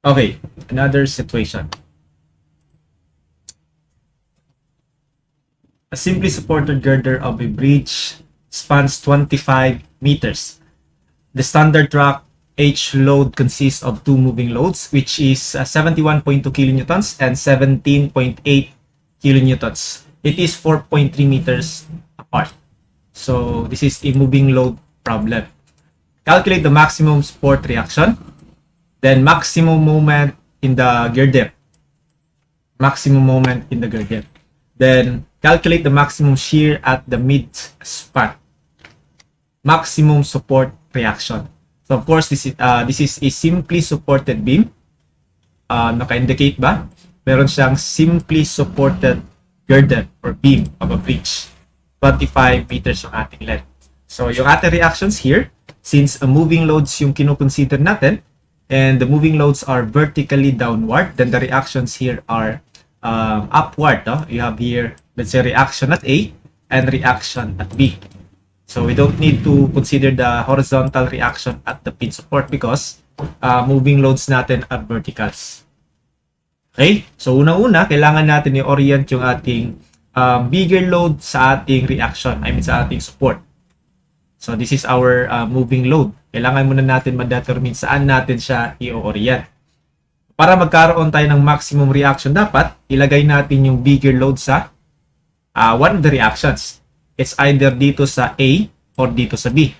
Okay, another situation. A simply supported girder of a bridge spans 25 meters. The standard track H load consists of two moving loads, which is 71.2 kilonewtons and 17.8 kilonewtons. It is 4.3 meters apart. So this is a moving load problem. Calculate the maximum support reaction, then maximum moment in the girder. Maximum moment in the girder. Then calculate the maximum shear at the mid-span. Maximum support reaction. So of course, this is a simply supported beam. Naka-indicate ba? Meron siyang simply supported girder or beam of a bridge. 25 meters yung ating length. So yung ating reactions here, since moving loads yung kinoconsider natin, and the moving loads are vertically downward, then the reactions here are upward. You have here, let's say, reaction at A and reaction at B. So we don't need to consider the horizontal reaction at the pin support because moving loads natin are verticals. Okay? So una-una, kailangan natin i-orient yung ating bigger load sa ating reaction, sa ating support. So this is our moving load. Kailangan muna natin ma-determine saan natin siya i-orient. Para magkaroon tayo ng maximum reaction, dapat ilagay natin yung bigger load sa one of the reactions. It's either dito sa A or dito sa B.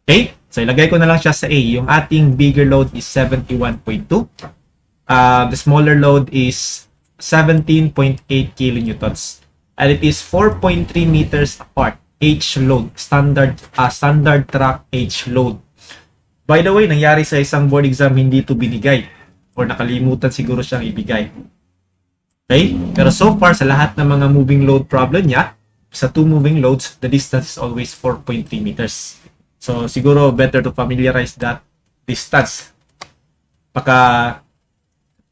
Okay? So ilagay ko na lang siya sa A. Yung ating bigger load is 71.2. The smaller load is 17.8 kilonewtons. And it is 4.3 meters apart. H load. Standard track H load. By the way, nangyari sa isang board exam, hindi ito binigay. Or nakalimutan siguro siyang ibigay. Okay? Pero so far, sa lahat ng mga moving load problem niya, sa two moving loads, the distance is always 4.3 meters. So, siguro better to familiarize that distance. Baka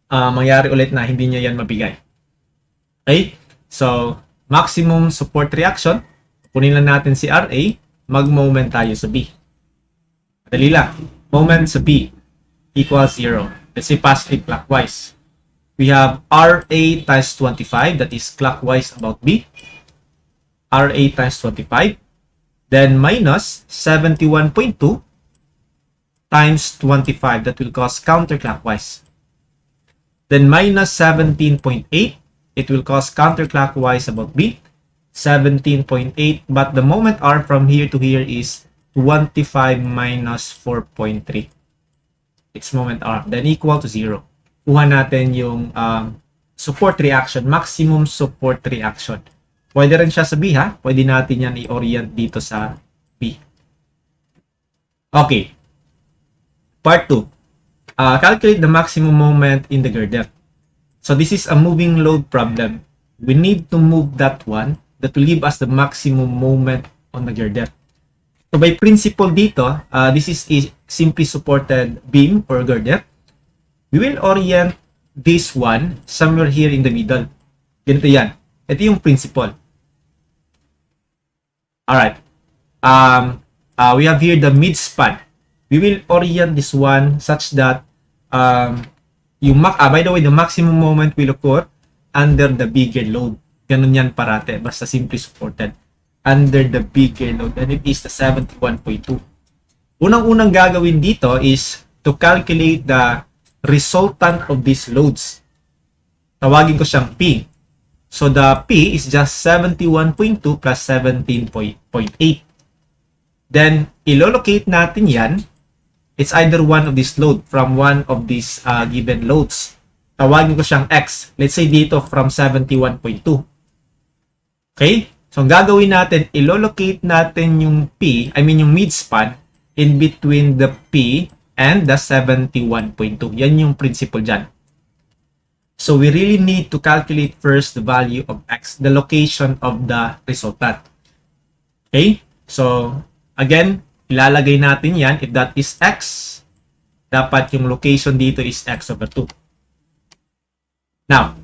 mangyari ulit na hindi niya yan mabigay. Okay? So, maximum support reaction, kunin lang natin si RA, mag-moment tayo sa B. Madali lang. Moment sa B equals 0. Let's say positive clockwise. We have RA times 25, that is clockwise about B. RA times 25. Then minus 71.2 times 25, that will cause counterclockwise. Then minus 17.8, it will cause counterclockwise about B. 17.8, but the moment R from here to here is 25 minus 4.3. It's moment R, then equal to 0. Kuha natin yung support reaction, maximum support reaction. Pwede rin siya sa B, ha? Pwede natin yan i-orient dito sa B. Okay. Part 2. Calculate the maximum moment in the girder. So this is a moving load problem. We need to move that one that will give us the maximum moment on the girder. So by principle dito, this is a simply supported beam or girder. We will orient this one somewhere here in the middle. Ganito yan. Ito yung principle. Alright. We have here the mid-span. We will orient this one such that by the way, the maximum moment will occur under the bigger load. Ganun yan parate. Basta simply supported. Under the bigger load. And it is the 71.2. Unang-unang gagawin dito is to calculate the resultant of these loads. Tawagin ko siyang P. So the P is just 71.2 plus 17.8. Then, ilolocate natin yan. It's either one of this load from one of these given loads. Tawagin ko siyang X. Let's say dito from 71.2. Okay? So, ang gagawin natin, ilolocate natin yung P, yung mid-span in between the P and the 71.2. Yan yung principle dyan. So, we really need to calculate first the value of X, the location of the resultant. Okay? So, again, ilalagay natin yan. If that is X, dapat yung location dito is X over 2. Now,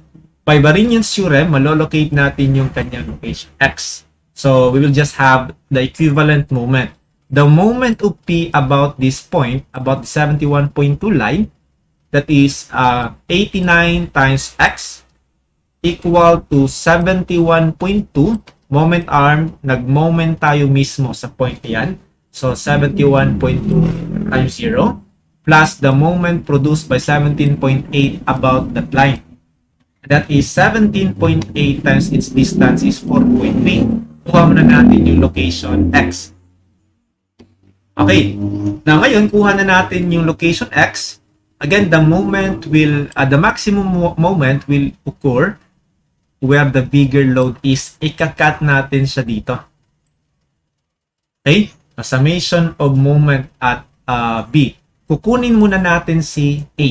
by Varinian's theorem, malolocate natin yung kanyang location, X. So, we will just have the equivalent moment. The moment of P about this point, about the 71.2 line, that is 89 times x equal to 71.2 moment arm. Nag-moment tayo mismo sa point yan. So, 71.2 times 0 plus the moment produced by 17.8 about that line. That is 17.8 times its distance is 4.3. Kuha muna natin yung location x. Okay. Na ngayon, kuha na natin yung location x. Again, the maximum moment will occur where the bigger load is. Ika-cut natin siya dito. Okay? A summation of moment at B. Kukunin muna natin si A.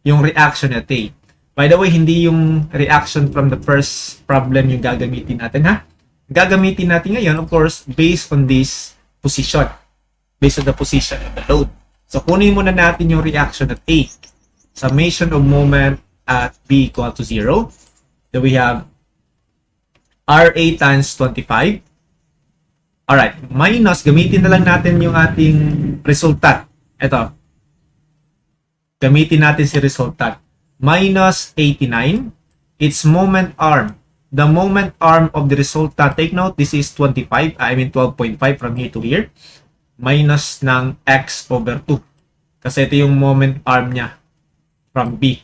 Yung reaction at A. By the way, hindi yung reaction from the first problem yung gagamitin natin, ha? Gagamitin natin ngayon, of course, based on this position. Based on the position of the load. So, kunin muna natin yung reaction at A. Summation of moment at B equal to 0. So, we have RA times 25. Alright, minus, gamitin na lang natin yung ating resultant. Ito. Gamitin natin si resultant. Minus 89. It's moment arm. The moment arm of the resultant. Take note, this is 25. I mean 12.5 from here to here. Minus ng x over 2. Kasi ito yung moment arm niya from B.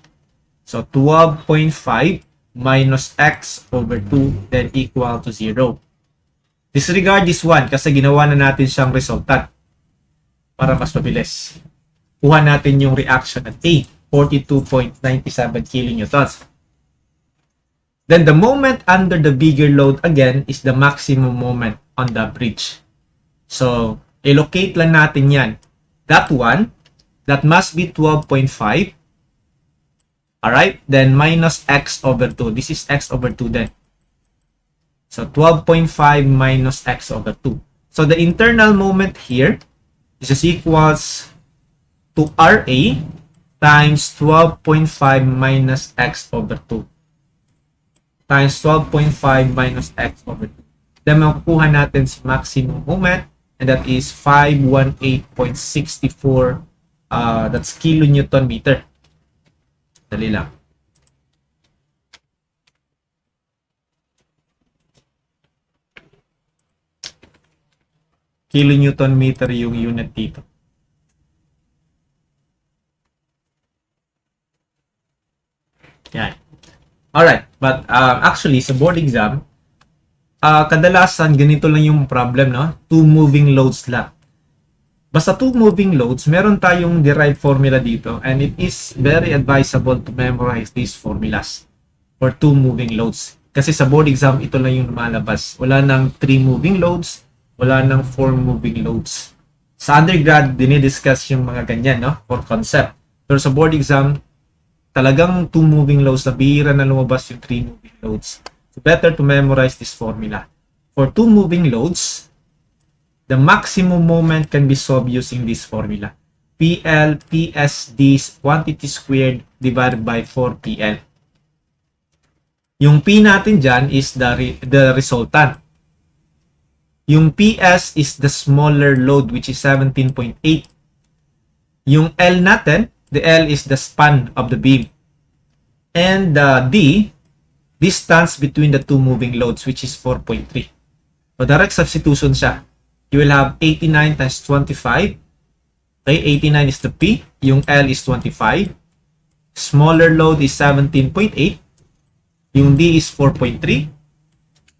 So, 12.5 minus x over 2 then equal to 0. Disregard this one kasi ginawa na natin siyang resultant. Para mas mabilis. Kuha natin yung reaction at A, 42.97 kilonewtons. Then the moment under the bigger load again is the maximum moment on the bridge. So, allocate lang natin yan. That one, that must be 12.5. Alright, then minus x over 2. This is x over 2 then. So, 12.5 minus x over 2. So, the internal moment here is equals to RA times 12.5 minus x over 2. Times 12.5 minus x over 2. Then, makukuha natin sa maximum moment and that is 518.64 that's kilonewton meter. Dali lang. Kilonewton meter yung unit dito. Yan. Alright, but actually sa board exam, kadalasan ganito lang yung problem, no? Two moving loads lang. Basta two moving loads, meron tayong derived formula dito and it is very advisable to memorize these formulas for two moving loads. Kasi sa board exam, ito lang yung lumalabas. Wala nang three moving loads, wala nang 4 moving loads. Sa undergrad, dinidiscuss yung mga ganyan, no? For concept. Pero sa board exam, talagang 2 moving loads na bihira na lumabas yung 3 moving loads. So better to memorize this formula. For 2 moving loads, the maximum moment can be solved using this formula. PL PSD quantity squared divided by 4PL. Yung P natin dyan is the resultant. Yung PS is the smaller load which is 17.8. Yung L natin, the L is the span of the beam. And the D, distance between the two moving loads which is 4.3. So direct substitution siya. You will have 89 times 25. Okay, 89 is the P. Yung L is 25. Smaller load is 17.8. Yung D is 4.3.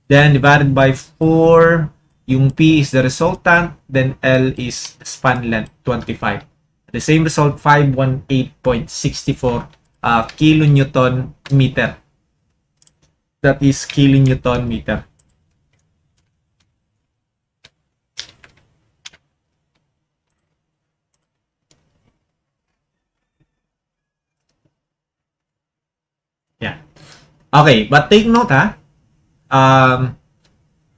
Then divided by 4. Yung P is the resultant, then L is span length, 25. The same result, 518.64 kilonewton meter. That is kilonewton meter. Yeah. Okay, but take note, ha?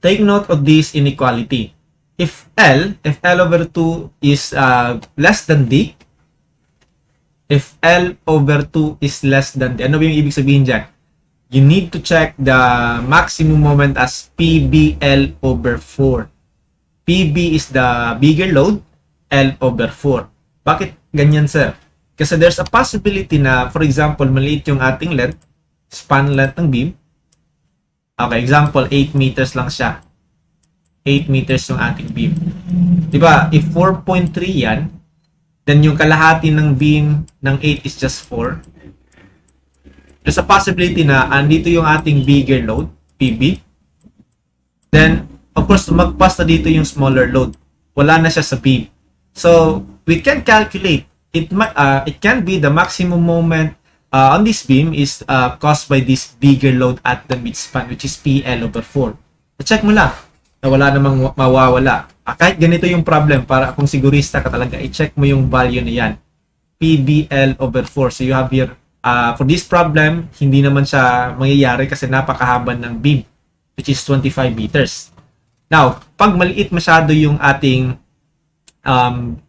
Take note of this inequality. If L over 2 is less than D, if L over 2 is less than D, ano ba yung ibig sabihin dyan? You need to check the maximum moment as PBL over 4. PB is the bigger load, L over 4. Bakit ganyan, sir? Kasi there's a possibility na, for example, maliit yung ating length, span length ng beam. Okay, example, 8 meters lang siya. 8 meters yung ating beam. Diba? If 4.3 yan, then yung kalahati ng beam ng 8 is just 4. There's a possibility na andito yung ating bigger load, PB. Then, of course, magpas na dito yung smaller load. Wala na siya sa beam. So, we can calculate. It can be the maximum moment on this beam is caused by this bigger load at the midspan, which is PL/4. Check mo lang na wala namang mawawala. Kahit ganito yung problem, para kung sigurista ka talaga, i-check mo yung value na yan. PBL/4. So, you have here, for this problem, hindi naman siya mangyayari kasi napakahaba ng beam, which is 25 meters. Now, pag maliit masyado yung ating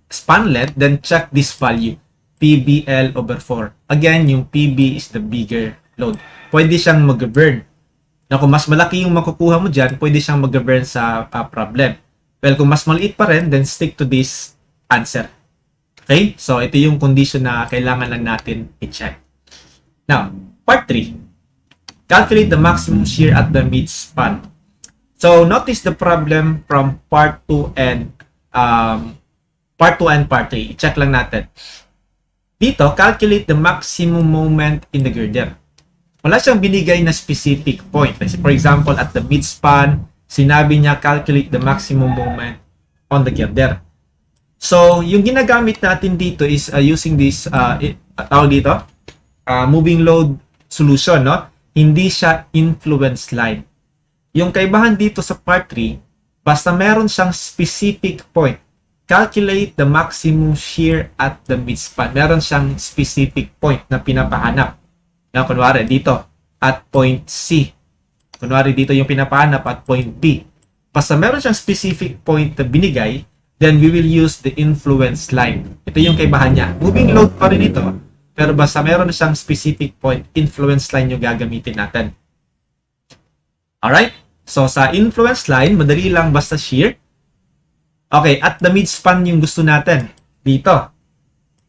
span length, then check this value, PBL/4. Again, yung PB is the bigger load. Pwede siyang mag-burn. Na kung mas malaki yung makukuha mo dyan, pwede siyang mag-burn sa problem. Well, kung mas maliit pa rin, then stick to this answer. Okay? So, ito yung condition na kailangan lang natin i-check. Now, part 3. Calculate the maximum shear at the midspan. So, notice the problem from part 2 and part 3. I-check lang natin. Dito, calculate the maximum moment in the girder. Wala siyang binigay na specific point. For example, at the midspan, sinabi niya calculate the maximum moment on the girder. So, yung ginagamit natin dito is using this, tawag dito, moving load solution, no? Hindi siya influence line. Yung kaibahan dito sa part 3, basta meron siyang specific point. Calculate the maximum shear at the midspan. Meron siyang specific point na pinapahanap. Na kunwari dito, at point C. Kunwari dito yung pinapahanap at point B. Basta meron siyang specific point na binigay, then we will use the influence line. Ito yung kaibahan niya. Moving load pa rin ito, pero basta meron siyang specific point, influence line yung gagamitin natin. Alright? So, sa influence line, madali lang basta shear. Okay, at the midspan yung gusto natin. Dito.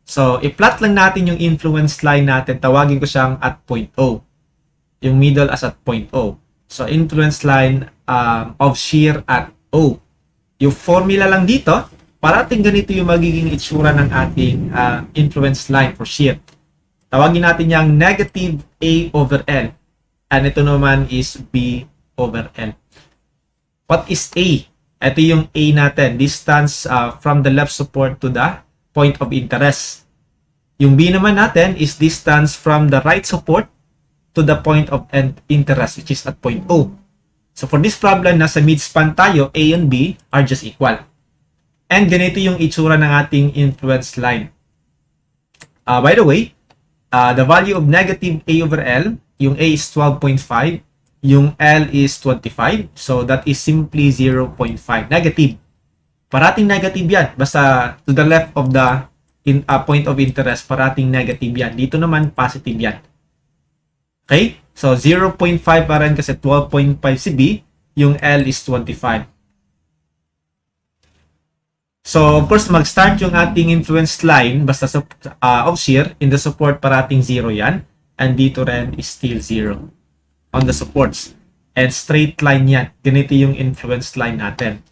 So, i-plot lang natin yung influence line natin. Tawagin ko siyang at point O. Yung middle as at point O. So, influence line of shear at O. Yung formula lang dito, parating ganito yung magiging itsura ng ating influence line for shear. Tawagin natin yung negative A over L. And ito naman is B over L. What is A? Ito yung A natin. Distance from the left support to the point of interest. Yung B naman natin is distance from the right support to the point of interest, which is at point O. So for this problem, nasa midspan tayo, A and B are just equal. And ganito yung itsura ng ating influence line. By the way, the value of negative A over L, yung A is 12.5, yung L is 25. So that is simply 0.5. Negative. Parating negative yan. Basta to the left of the point of interest, parating negative yan. Dito naman positive yan. Okay? So 0.5 pa rin kasi 12.5 si B. Yung L is 25. So of course, mag-start yung ating influence line basta of shear. In the support, parating 0 yan. And dito rin is still 0 on the supports. And straight line yan. Ganito yung influence line natin.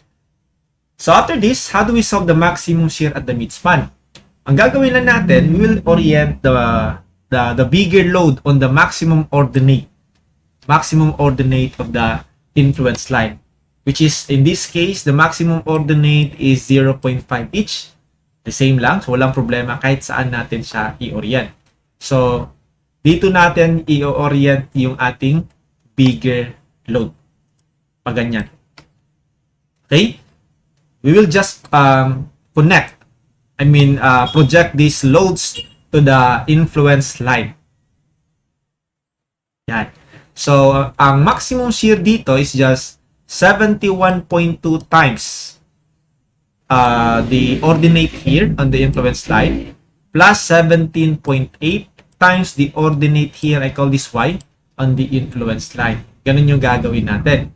So after this, how do we solve the maximum shear at the midspan? Ang gagawin lang natin, we will orient the bigger load on the maximum ordinate of the influence line, which is in this case the maximum ordinate is 0.5 each. The same lang, so walang problema kahit saan natin siya i-orient. So dito natin i-orient yung ating bigger load. Paganyan. Okay? We will just project these loads to the influence line. Yan. So, ang maximum shear dito is just 71.2 times the ordinate here on the influence line plus 17.8 times the ordinate here, I call this Y, on the influence line. Ganun yung gagawin natin.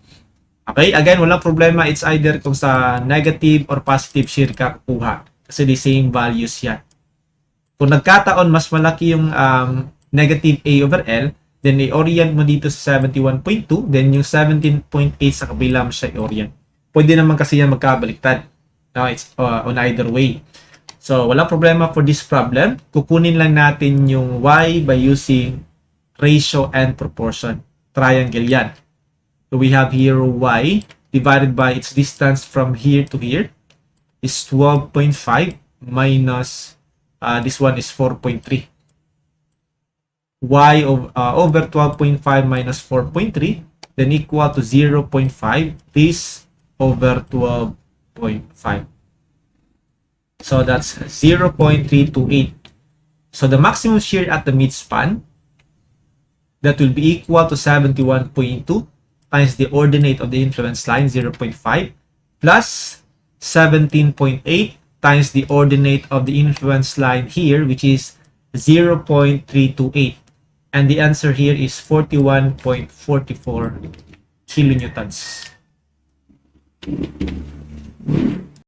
Okay, again, walang problema. It's either kung sa negative or positive shear ka kukuha. Kasi the same values yan. Kung nagkataon mas malaki yung negative A over L, then i-orient mo dito sa 71.2, then yung 17.8 sa kabila mo siya i-orient. Pwede naman kasi yan magkabaliktad. No, it's on either way. So, walang problema for this problem. Kukunin lang natin yung y by using ratio and proportion. Triangle yan. So, we have here y divided by its distance from here to here is 12.5 minus this one is 4.3. Y over 12.5 minus 4.3 then equal to 0.5 this over 12.5. So that's 0.328. So the maximum shear at the midspan, that will be equal to 71.2 times the ordinate of the influence line, 0.5, plus 17.8 times the ordinate of the influence line here, which is 0.328. And the answer here is 41.44 kilonewtons.